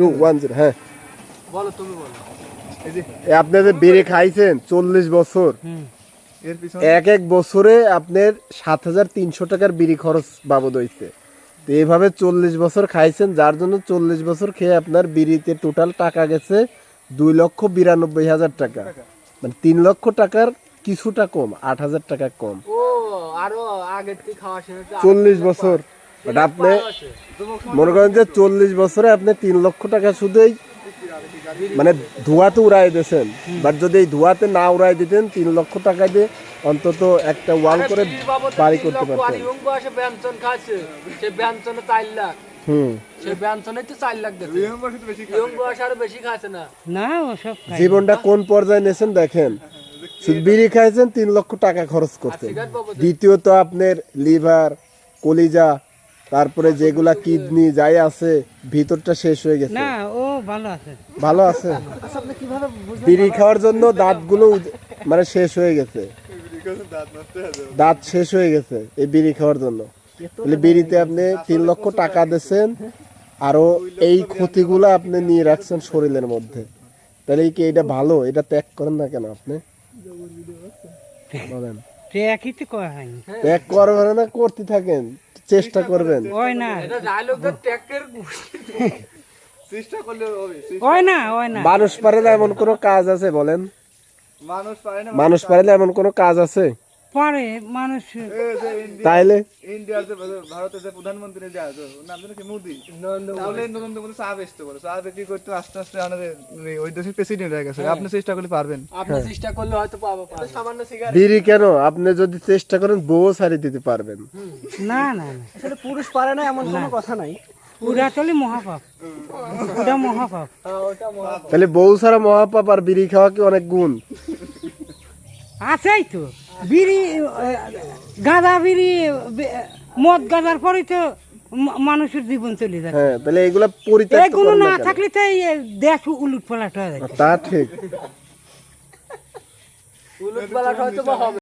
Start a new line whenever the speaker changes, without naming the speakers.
210 হ্যাঁ
বলো তুমি বলো।
এই যে
আপনি যে বিড়ি খাইছেন 40 বছর
এর পিছনে
এক বছরে আপনার 7,300 টাকার বিড়ি খরচ বাবদ হইছে। তো এইভাবে 40 বছর খাইছেন, যার জন্য 40 বছর খেয়ে আপনার বিড়িতে টোটাল টাকা গেছে 2,92,000 টাকা, মানে 3 লক্ষ টাকার কিছুটা কম, 8,000 টাকা কম।
ও আরো আগের থেকে খাওয়া শুনে
40 বছর বাট আপনি মনে করেন যে 40 বছরে আপনি 3 লক্ষ টাকা শুধুই মানে ধোঁয়াতে উড়াই দিয়েছেন। বাট যদি এই ধোঁয়াতে না উড়াই দিতেন 3 লক্ষ টাকা দিয়ে অন্তত একটা ওয়াল করে বাড়ি করতে পারতেন।
ইয়ং বয়সে ব্যঞ্জন খাচ্ছে, সে ব্যঞ্জনে 4 লাখ, সে ব্যঞ্জনে তো 4 লাখ দিচ্ছে। ইয়ং বয়স আরো বেশি খাচ্ছে না।
না ওসব খাই
জীবনটা কোন পর্যায়ে নিয়েছেন দেখেন। শুধু বিড়ি খাইছেন 3 লক্ষ টাকা খরচ করছেন। দ্বিতীয়ত আপনার লিভার, কলিজা, তারপরে যেগুলা কিডনি যাই আছে ভিতরটা শেষ হয়ে গেছে।
না ও ভালো আছে।
ভালো আছে। বিড়ি খাওয়ার জন্য দাঁতগুলো মানে শেষ হয়ে গেছে, দাঁত শেষ হয়ে গেছে এই বিড়ি খাওয়ার জন্য। তাহলে বিড়িতে আপনি 3 লক্ষ টাকা দিচ্ছেন, আরো এই ক্ষতিগুলো আপনি নিয়ে রাখছেন শরীরের মধ্যে। তাহলে কি এটা ভালো? এটা ত্যাগ করেন না কেন আপনি বলেন?
ট্যাকই তো করা হয়নি।
ত্যাগ করবেন না, করতে থাকেন, চেষ্টা করবেন।
ওই না
এটা ডায়লগের ট্যাকের
চেষ্টা করলে হবে।
ওই না ওই না
মানুষ পারে না এমন কোনো কাজ আছে বলেন?
মানুষ পারে না।
মানুষ পারে না এমন কোনো কাজ আছে?
পরে মানুষ
এই যে
তাইলে
ইন্ডিয়ার যে ভারতের যে প্রধানমন্ত্রী যে আছে ওর নাম জানো কি মোদি, তাহলে নরেন্দ্র মোদি চা বেচতে বলে, চা বিক্রি করতে আস্তে আস্তে আমাদের ওই দেশের প্রেসিডেন্ট হয়ে গেছে। আপনি চেষ্টা করলে পারবেন।
আপনি চেষ্টা করলে হয়তো পাবো। সামান্য সিগারেট
বিড়ি কেন, আপনি যদি চেষ্টা করেন বউ ছাড়িয়ে দিতে পারবেন।
না না না
আসলে পুরুষ পারে না এমন কোনো কথা নাই।
ওটা চলে মহাপাপ, ওটা মহাপাপ।
ওটা
তাহলে বউ ছাড়া মহাপাপ, আর বিড়ি খাওয়া কি অনেক গুণ?
আছেই তো বিড়ি গাঁদা বিড়ি মদ গাঁদার পরেই তো মানুষের জীবন চলে যায়।
হ্যাঁ, তাহলে এগুলা পরিত্যাগ
এগুলো
করেন
না
না কেন?
থাকলে তো এই দেশ উলুট পালাট হয়ে যায়।
তা ঠিক।
উলট পালাট হয়তো বা হবে।